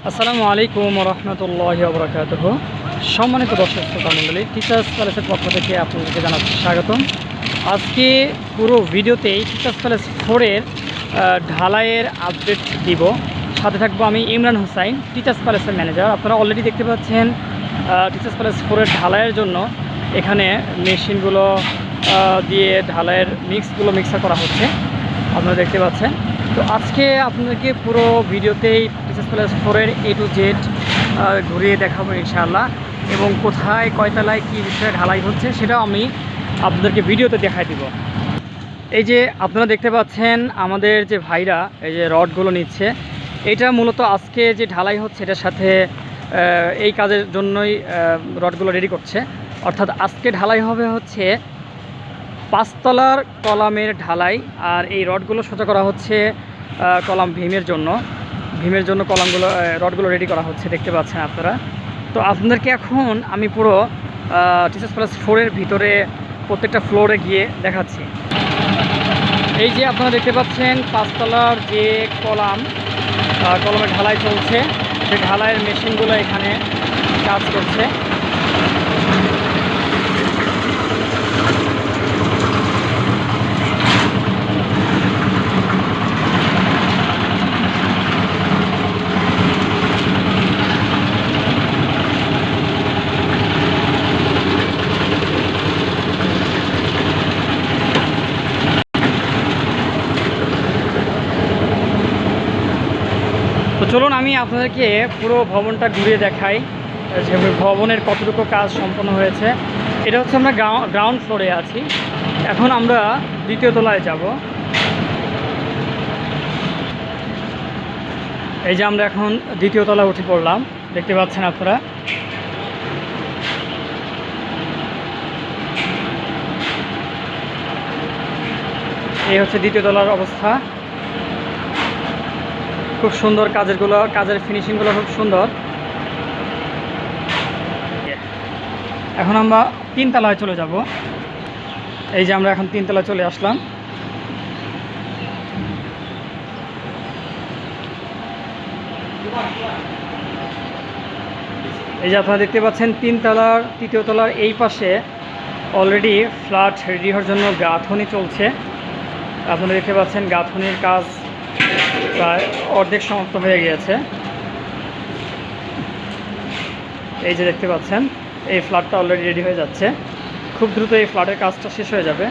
আসসালামু আলাইকুম রহমতুল্লাহি ওয়া বারাকাতুহু। সম্মানিত দর্শক শ্রোতা মণ্ডলী, টিচার্স প্যালেসের পক্ষ থেকে আপনাদেরকে জানাচ্ছি স্বাগতম। আজকে পুরো ভিডিওতেই টিচার্স প্যালেস 4-এর ঢালাইয়ের আপডেট দিব। সাথে থাকবো আমি ইমরান হোসাইন, টিচার্স প্যালেসের ম্যানেজার। আপনারা অলরেডি দেখতে পাচ্ছেন টিচার্স প্যালেস 4-এর ঢালাইয়ের জন্য এখানে মেশিনগুলো দিয়ে ঢালাইয়ের মিক্সার করা হচ্ছে, আপনারা দেখতে পাচ্ছেন। তো আজকে আপনাদেরকে পুরো ভিডিওতেই টিচার্স প্যালেস 4-এর A to Z ঘুরিয়ে দেখাবো ইনশাআল্লাহ, এবং কোথায় কয়তলায় কী বিষয়ে ঢালাই হচ্ছে সেটাও আমি আপনাদেরকে ভিডিওতে দেখাই দিব। এই যে আপনারা দেখতে পাচ্ছেন আমাদের যে ভাইরা এই যে রডগুলো নিচ্ছে, এটা মূলত আজকে যে ঢালাই হচ্ছে এটার সাথে এই কাজের জন্যই রডগুলো রেডি করছে। অর্থাৎ আজকে ঢালাই হবে হচ্ছে 5 তলার কলামের ঢালাই, আর এই রডগুলো সোজা করা হচ্ছে কলাম ভীমের জন্য রডগুলো রেডি করা হচ্ছে, দেখতে পাচ্ছেন আপনারা। তো আপনাদেরকে এখন আমি পুরো টিচার্স প্যালেস 4-এর ভিতরে প্রত্যেকটা ফ্লোরে গিয়ে দেখাচ্ছি। এই যে আপনারা দেখতে পাচ্ছেন 5 তলার যে কলমের ঢালাই চলছে, সেই ঢালাইয়ের মেশিনগুলো এখানে কাজ করছে। তো চলুন আমি আপনাদেরকে পুরো ভবনটা ঘুরিয়ে দেখাই যে ভবনের কতটুকু কাজ সম্পন্ন হয়েছে। এটা হচ্ছে আমরা গ্রাউন্ড ফ্লোরে আছি, এখন আমরা দ্বিতীয় তলায় যাব। এই যে আমরা এখন দ্বিতীয় তলায় উঠে পড়লাম, দেখতে পাচ্ছেন আপনারা। এই হচ্ছে দ্বিতীয় তলার অবস্থা। খুব সুন্দর কাজের ফিনিশিংগুলো খুব সুন্দর। এখন আমরা 3 তলায় চলে যাব। এই যে আমরা এখন 3 তলায় চলে আসলাম। এই যে আপনারা দেখতে পাচ্ছেন 3 তলার তৃতীয় তলার এই পাশে অলরেডি ফ্ল্যাট রেডি হওয়ার জন্য গাঁথনি চলছে। আপনারা দেখতে পাচ্ছেন গাঁথনির কাজ প্রায় অর্ধেক সমাপ্ত হয়ে গিয়েছে। এই যে দেখতে পাচ্ছেন এই ফ্ল্যাটটা অলরেডি রেডি হয়ে যাচ্ছে, খুব দ্রুত এই ফ্ল্যাটের কাজটা শেষ হয়ে যাবে।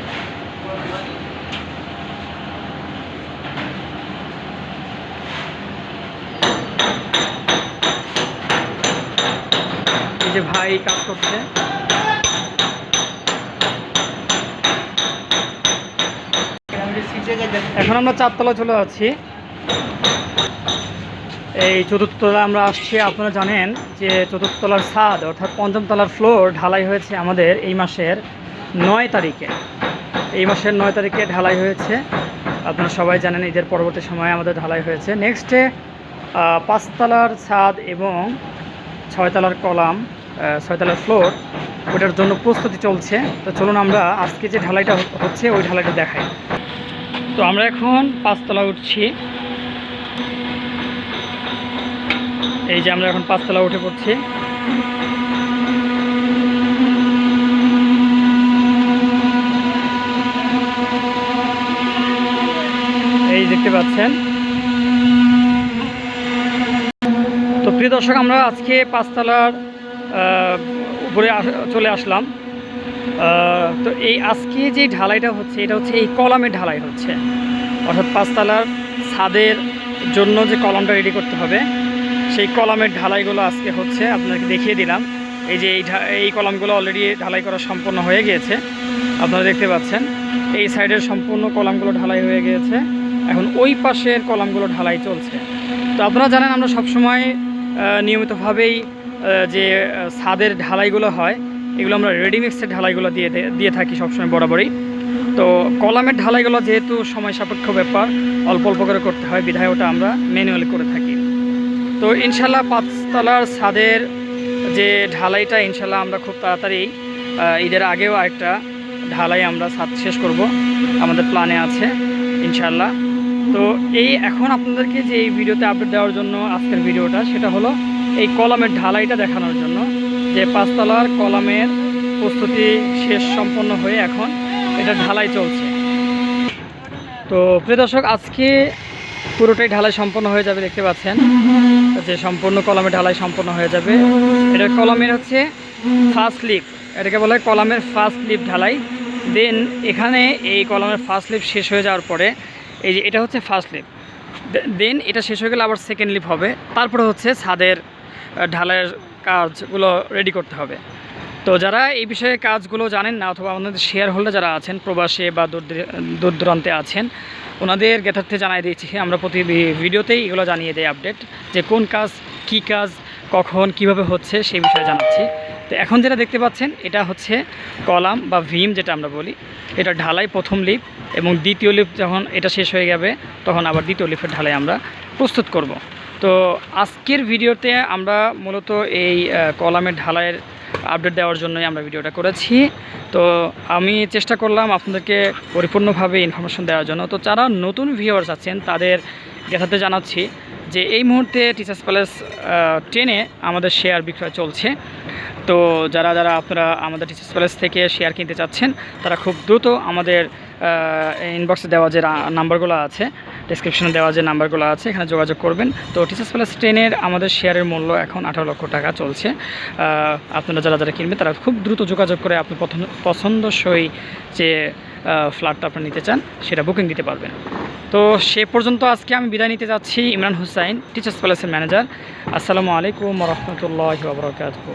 এই যে ভাই কাজ করছে। এখন আমরা 4 তলা চলে যাচ্ছি। এই 4র্থ তলা আমরা আসছি। আপনারা জানেন যে 4র্থ তলার ছাদ অর্থাৎ 5ম তলার ফ্লোর ঢালাই হয়েছে আমাদের এই মাসের 9 তারিখে। এই মাসের 9 তারিখে ঢালাই হয়েছে, আপনারা সবাই জানেন। ঈদের পরবর্তী সময়ে আমাদের ঢালাই হয়েছে। নেক্সটে 5 তলার ছাদ এবং 6 তলার কলাম, 6 তলার ফ্লোর, ওটার জন্য প্রস্তুতি চলছে। তো চলুন আমরা আজকে যে ঢালাইটা হচ্ছে ওই ঢালাইটা দেখাই। তো আমরা এখন 5 তলা উঠছি। এই যে আমরা এখন 5 তলা উঠে পড়ছি। এই দেখতে পাচ্ছেন। তো প্রিয় দর্শক, আমরা আজকে 5 তলার উপরে চলে আসলাম। তো এই আজকে যে ঢালাইটা হচ্ছে এটা হচ্ছে এই কলামের ঢালাই হচ্ছে, অর্থাৎ 5 তলার ছাদের জন্য যে কলামটা রেডি করতে হবে সেই কলামের ঢালাইগুলো আজকে হচ্ছে। আপনাকে দেখিয়ে দিলাম। এই যে এই কলামগুলো অলরেডি ঢালাই করা সম্পন্ন হয়ে গিয়েছে, আপনারা দেখতে পাচ্ছেন। এই সাইডের সম্পূর্ণ কলামগুলো ঢালাই হয়ে গিয়েছে, এখন ওই পাশের কলামগুলো ঢালাই চলছে। তো আপনারা জানেন আমরা সবসময় নিয়মিতভাবেই যে ছাদের ঢালাইগুলো হয় এগুলো আমরা রেডিমিক্সের ঢালাইগুলো দিয়ে থাকি সবসময় বরাবরই। তো কলামের ঢালাইগুলো যেহেতু সময় সাপেক্ষ ব্যাপার, অল্প অল্প করে করতে হয়, বিধায় ওটা আমরা ম্যানুয়ালি করে থাকি। তো ইনশাল্লাহ 5 তলার ছাদের যে ঢালাইটা ইনশাল্লাহ আমরা খুব তাড়াতাড়ি ঈদের আগেও আরেকটা ঢালাই আমরা ছাদ শেষ করব, আমাদের প্ল্যানে আছে ইনশাল্লাহ। তো এখন আপনাদেরকে যে এই ভিডিওতে আপডেট দেওয়ার জন্য আজকের ভিডিওটা, সেটা হলো এই কলামের ঢালাইটা দেখানোর জন্য, যে 5 তলার কলামের প্রস্তুতি শেষ সম্পন্ন হয়ে এখন এটা ঢালাই চলছে। তো প্রিয় দর্শক, আজকে পুরোটাই ঢালাই সম্পন্ন হয়ে যাবে, দেখতে পাচ্ছেন যে সম্পূর্ণ কলামের ঢালাই সম্পন্ন হয়ে যাবে। এটা কলামের হচ্ছে ফার্স্ট লিপ, এটাকে বলা হয় কলামের ফার্স্ট লিপ ঢালাই। দেন এখানে এই কলামের ফার্স্ট লিপ শেষ হয়ে যাওয়ার পরে এই যে এটা হচ্ছে ফার্স্ট লিপ, দেন এটা শেষ হয়ে গেলে আবার সেকেন্ড লিপ হবে। তারপরে হচ্ছে ছাদের ঢালাইয়ের কাজগুলো রেডি করতে হবে। তো যারা এই বিষয়ে কাজগুলো জানেন না, অথবা আমাদের শেয়ার হোল্ডার যারা আছেন প্রবাসে বা দূর দূরান্তে আছেন, ওনাদের জ্ঞাতার্থে জানিয়ে দিয়েছি। আমরা প্রতি ভিডিওতেই এগুলো জানিয়ে দেয় আপডেট, যে কোন কাজ, কি কাজ, কখন, কিভাবে হচ্ছে সেই বিষয়ে জানাচ্ছি। তো এখন যেটা দেখতে পাচ্ছেন এটা হচ্ছে কলাম বা ভীম যেটা আমরা বলি, এটা ঢালাই প্রথম লিপ, এবং দ্বিতীয় লিপ যখন এটা শেষ হয়ে যাবে তখন আবার দ্বিতীয় লিপের ঢালাই আমরা প্রস্তুত করব। তো আজকের ভিডিওতে আমরা মূলত এই কলামের ঢালাইয়ের আপডেট দেওয়ার জন্যই আমরা ভিডিওটা করেছি। তো আমি চেষ্টা করলাম আপনাদেরকে পরিপূর্ণভাবে ইনফরমেশন দেওয়ার জন্য। তো যারা নতুন ভিউয়ার্স আছেন তাদের জ্ঞাতার্থে জানাচ্ছি যে এই মুহূর্তে টিচার্স প্যালেস 10-এ আমাদের শেয়ার বিক্রয় চলছে। তো যারা আপনারা আমাদের টিচার্স প্যালেস থেকে শেয়ার কিনতে চাচ্ছেন, তারা খুব দ্রুত আমাদের ইনবক্সে দেওয়া যে নাম্বারগুলো আছে, ডেসক্রিপশনে দেওয়া যে নাম্বারগুলো আছে, এখানে যোগাযোগ করবেন। তো টিচার্স প্যালেস 10-এর আমাদের শেয়ারের মূল্য এখন 18 লক্ষ টাকা চলছে। আপনারা যারা কিনবেন তারা খুব দ্রুত যোগাযোগ করে আপনি পছন্দসই যে ফ্ল্যাটটা আপনি নিতে চান সেটা বুকিং দিতে পারবেন। তো সে পর্যন্ত আজকে আমি বিদায় নিতে যাচ্ছি। ইমরান হুসাইন, টিচার্স প্যালেসের ম্যানেজার। আসসালামু আলাইকুম ওয়া রাহমাতুল্লাহি ওয়া বারাকাতুহু।